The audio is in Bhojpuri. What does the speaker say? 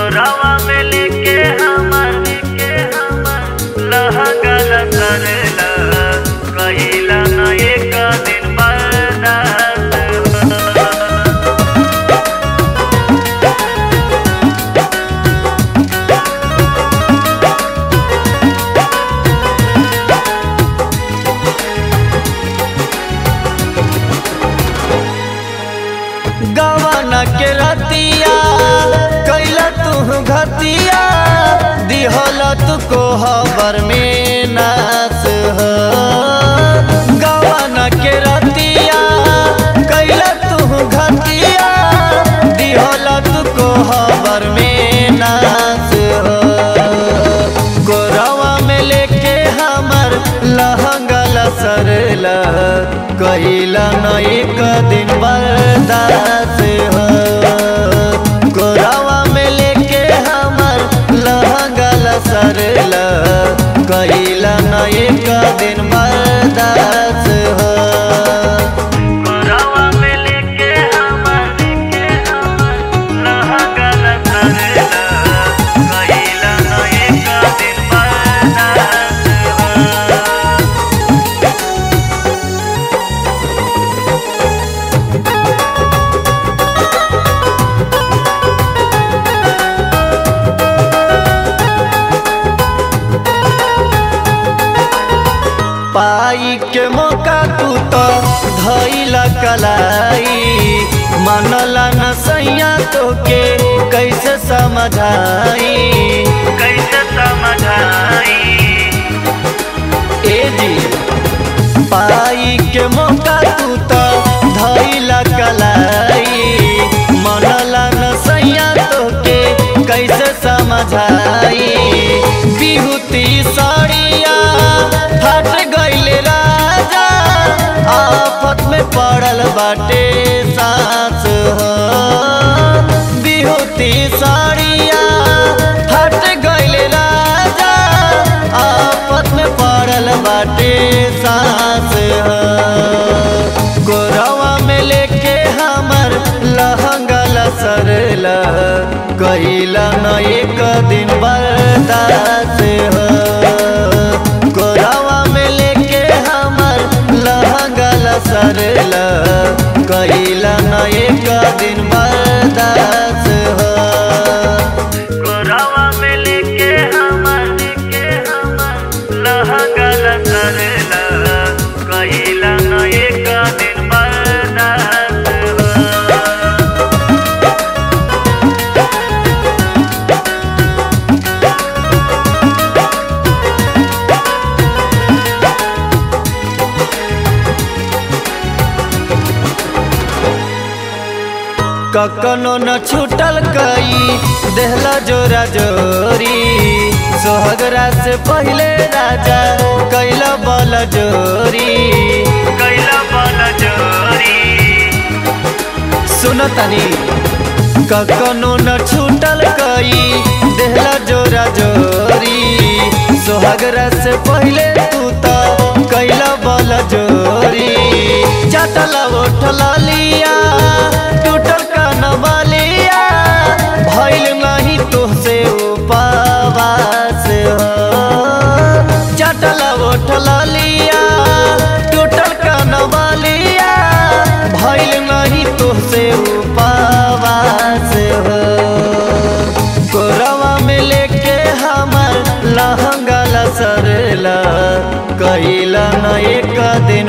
गोरावा में लेके हमर लहंगा सरला कहिला न एक दिन बर्दाश्त। गवाना के रतिया कैला तू घतिया दिहल तू कोहबर में नास हो। गवाना के रतिया कैला तू घतिया दिहल तू कोहबर में नास हो। गोरवा में लेके हमर लहंगा सरला कहिला न एक दिन बर्दाश्त हो। गोरवा में लेके हमर लहंगा सरला कहिला न एक दिन बर्दाश्त हो। गोरावा में लेके हमर लहंगा सरला कहिला न एक दिन बर्दाश्त हो। पाई के मौका तू तो धइला कलाई मनला न सैया तो के कैसे समझाई ए जी। पाई के मौका तू तो धइला कलाई मनला न सैया तो के कैसे समझाई। बिहुती साड़िया फट गइले राजा आफत में पड़ल बाटे सांस हो। बिहुती साड़िया फट गइले राजा आफत में पड़ल बाटे सांस हो। गोरवा में लेके हमर लहंगा सरला कहिला न एक दिन बर्दाश्त हो। गोरवा में लेके हमर लहंगा सरला कहिला न एक दिन बर्दाश्त हो। गोरावा में लेके हमर लहंगा सरला कहिला न एक दिन बर्दाश्त हो। ककनो न छूटल कई देहला जोरा जोरी सोहगरा से पहले राजा कैला बल जोरी। सुनो तनी ककनो न छूटल कई देहला जोरा जोरी सोहगरा से पहले तू तो कैला बल जोरी। चटला उठला लिया टूटल कनबलिया भइल नहीं तुहसे उपवास हो। चटला उठला लिया टूटल कनबलिया भइल नहीं तुहसे उपवास हो। गोरवा में लेके हमर लहंगा सरला कहिला न एक दिन